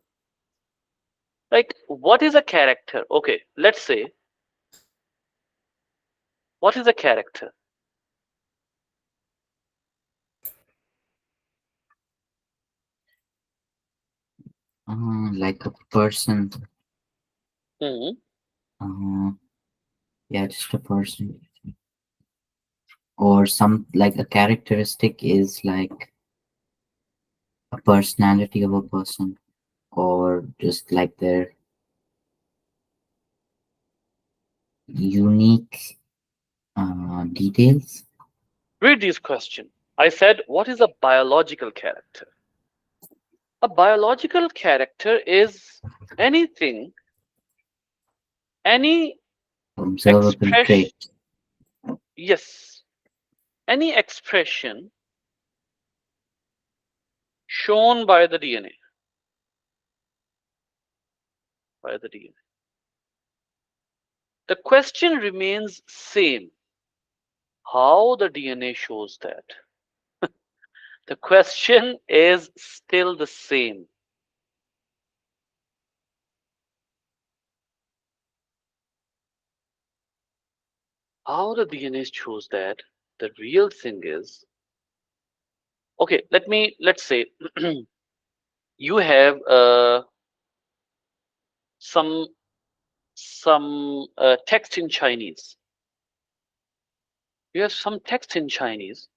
Like, what is a character? Okay, let's say, what is a character? Like a person. Hmm. Uh, yeah, just a person. Or some like a characteristic is like a personality of a person, or just like their unique details. Read this question. I said, what is a biological character? A biological character is anything, any Observable expression, traits. yes, any expression shown by the DNA, by the DNA. The question remains same. How the DNA shows that? The question is still the same. How the DNA shows that? The real thing is, okay, let's say you have some text in Chinese. You have some text in Chinese,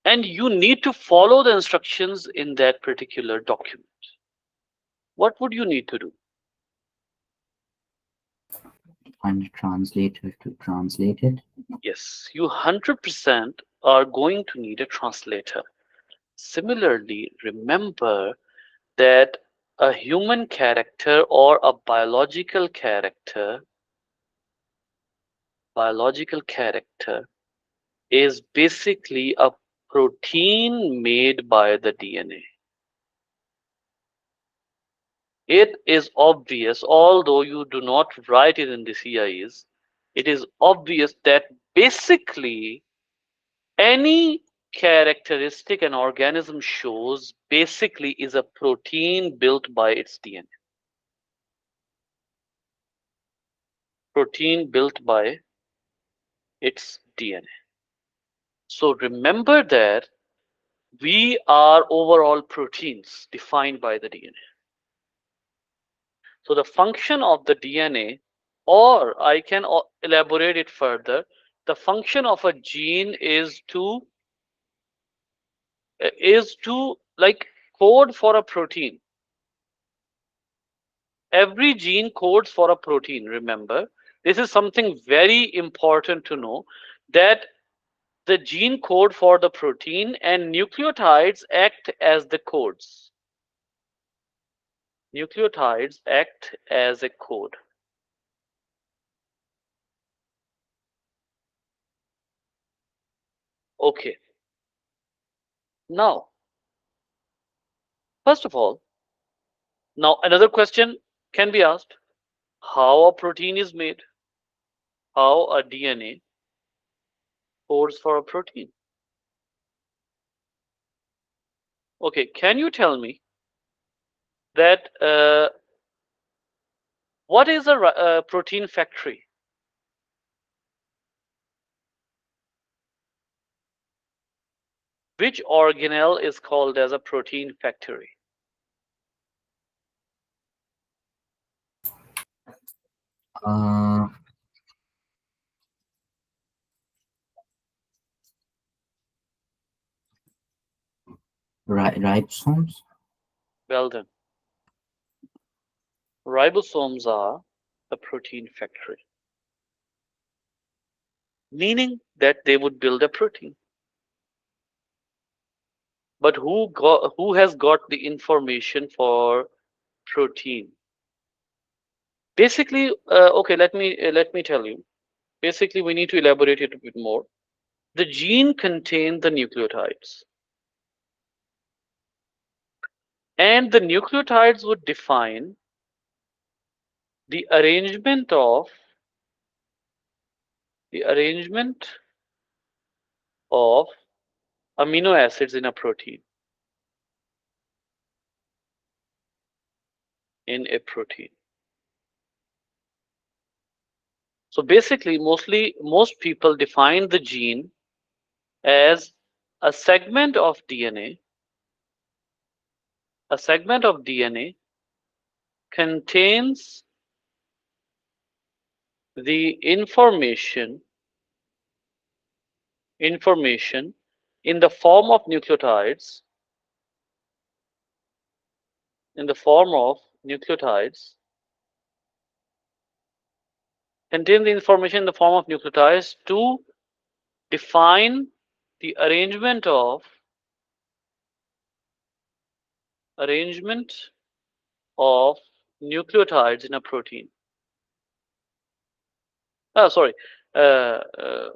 and you need to follow the instructions in that particular document. What would you need to do? Find a translator to translate it. Yes, you 100% are going to need a translator. Similarly, remember that a human character or a biological character is basically a protein made by the DNA. It is obvious, although you do not write it in the CIEs, it is obvious that basically any characteristic an organism shows basically is a protein built by its DNA. Protein built by its DNA. So remember that we are overall proteins defined by the DNA. So the function of the DNA, or I can elaborate it further, the function of a gene is to like code for a protein. Every gene codes for a protein. Remember, this is something very important to know, that the gene code for the protein and nucleotides act as the codes. Nucleotides act as a code. Okay. Now, first of all, now another question can be asked: how a protein is made? How a DNA codes for a protein? Okay, can you tell me that what is a protein factory? Which organelle is called as a protein factory? Uh, ribosomes. Well done. Ribosomes are a protein factory, meaning that they would build a protein. But who has got the information for protein? Basically, okay, let me tell you. Basically, we need to elaborate it a bit more. The gene contains the nucleotides, and the nucleotides would define the arrangement of amino acids in a protein. in a protein. So basically, most people define the gene as a segment of DNA. A segment of DNA contains the information in the form of nucleotides, in the form of nucleotides, contain the information in the form of nucleotides to define the arrangement of nucleotides in a protein. Oh, sorry. Uh, uh,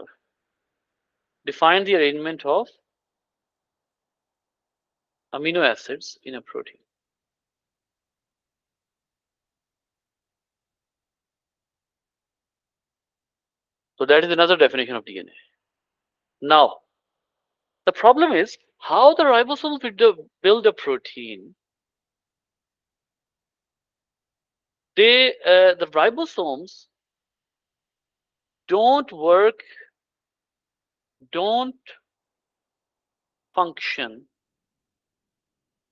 Define the arrangement of amino acids in a protein. So that is another definition of DNA. Now, the problem is how the ribosomes build a protein. The ribosomes don't work, don't function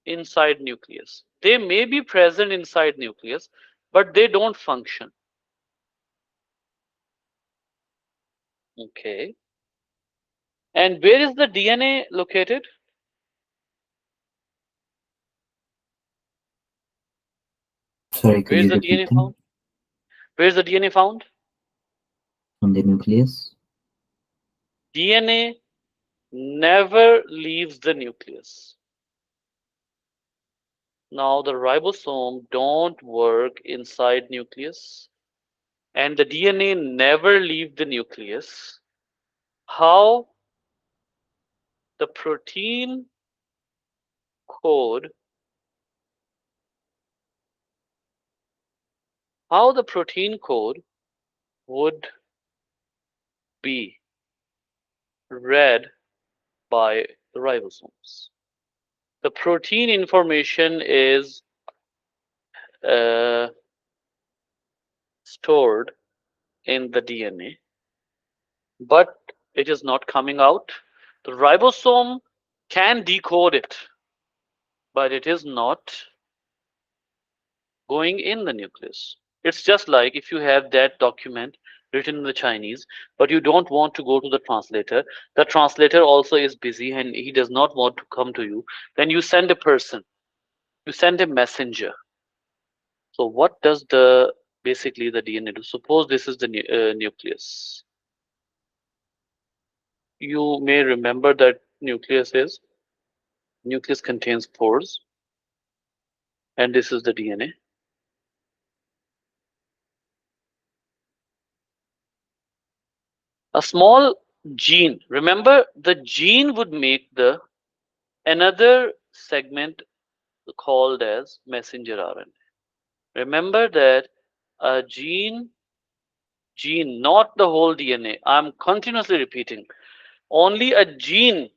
inside nucleus. They may be present inside nucleus, but they don't function. Okay. And where is the DNA located? Sorry, Where could is you the repeat DNA them? found? Where is the DNA found? On the nucleus? DNA never leaves the nucleus. Now the ribosome don't work inside nucleus and the DNA never leave the nucleus. How the protein code how the protein code would be read by the ribosomes. The protein information is uh, stored in the DNA, but it is not coming out. The ribosome can decode it, but it is not going in the nucleus. It's just like if you have that document written in the Chinese, but you don't want to go to the translator also is busy and he does not want to come to you, then you send a person, you send a messenger. So what does the basically the DNA do? Suppose this is the nucleus. You may remember that nucleus contains pores, and this is the DNA. A small gene. Remember, the gene would make the another segment called as messenger RNA. Remember that a gene, not the whole DNA. I'm continuously repeating. Only a gene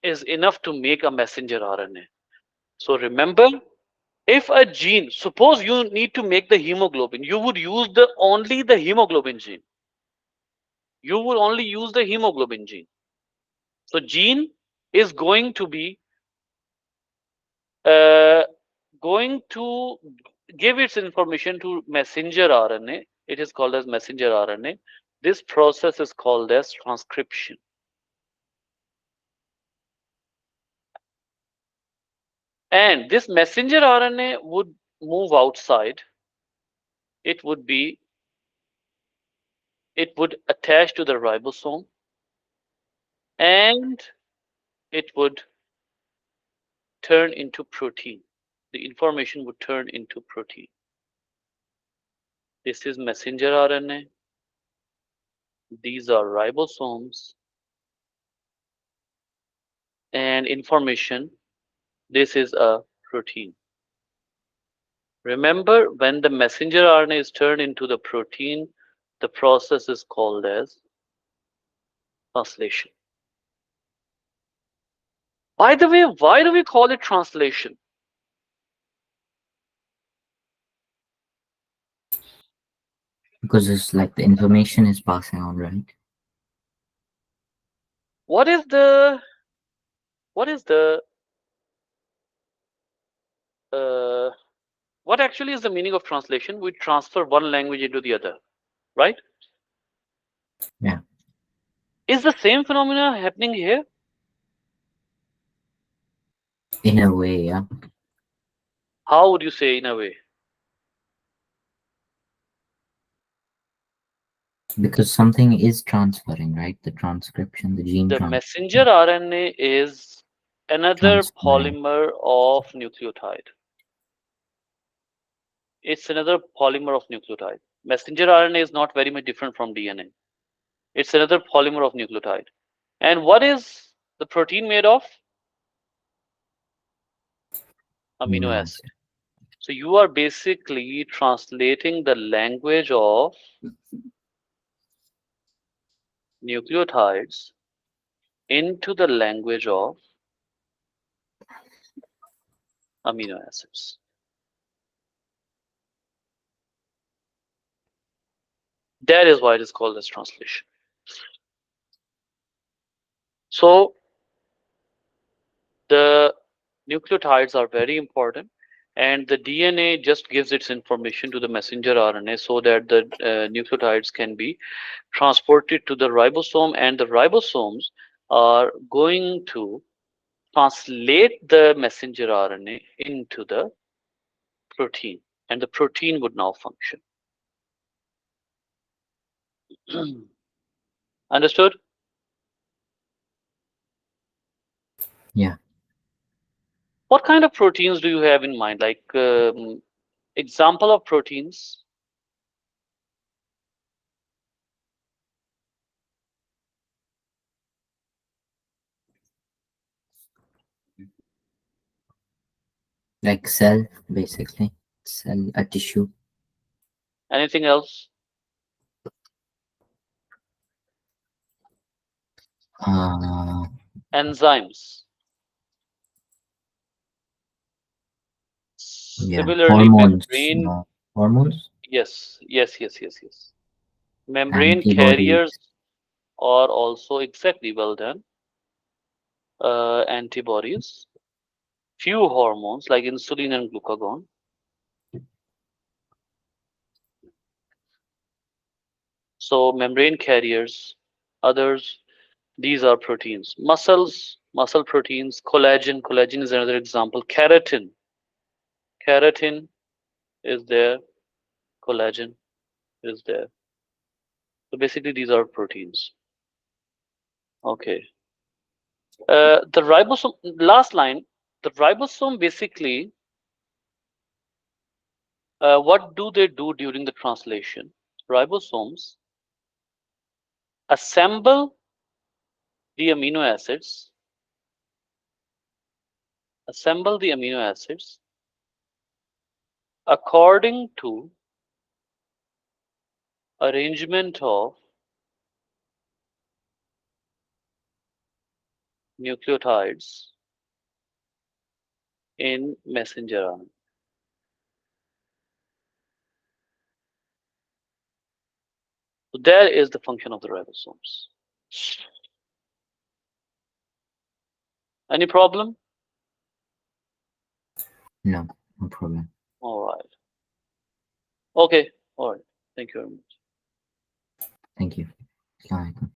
is enough to make a messenger RNA. So remember, if a gene, suppose you need to make the hemoglobin, you would use only the hemoglobin gene. You would only use the hemoglobin gene. So gene is uh, going to give its information to messenger RNA. It is called as messenger RNA. This process is called as transcription. And this messenger RNA would move outside. It would attach to the ribosome and it would turn into protein. The information would turn into protein. This is messenger RNA. These are ribosomes. And information, this is a protein. Remember, when the messenger RNA is turned into the protein, the process is called as translation. By the way, why do we call it translation? Because it's like the information is passing on, right? What is the what is the uh, what actually is the meaning of translation? We transfer one language into the other, right? Yeah, Is the same phenomena happening here? in a way, yeah. How would you say in a way? Because something is transferring, right? The transcription, the gene The messenger transcription, RNA is another transferring. polymer of nucleotide. It's another polymer of nucleotide. Messenger RNA is not very much different from DNA. It's another polymer of nucleotide. And what is the protein made of? Amino Amino acid. acid. So you are basically translating the language of nucleotides into the language of amino acids. That is why it is called as translation. So the nucleotides are very important, and the DNA just gives its information to the messenger RNA so that the nucleotides can be transported to the ribosome, and the ribosomes are going to translate the messenger RNA into the protein, and the protein would now function. Understood? Yeah, What kind of proteins do you have in mind? Like example of proteins? like cell, basically. Cell, a tissue. Anything else? Uh, Enzymes. yeah, Similarly, hormones, membrane. no, hormones, Yes, yes, yes, yes, yes. Membrane antibodies. carriers are also exactly well done. Antibodies. Few hormones like insulin and glucagon. So membrane carriers, others, these are proteins. Muscles, muscle proteins, collagen. Collagen is another example. Keratin. Keratin is there. Collagen is there. So basically, these are proteins. Okay. The ribosome, last line, the ribosome basically, what do they do during the translation? Ribosomes assemble the amino acids, assemble the amino acids according to arrangement of nucleotides in messenger RNA. So there is the function of the ribosomes. Any problem? No, no problem. All right. Okay. All right. Thank you very much. Thank you. Assalamu alaikum.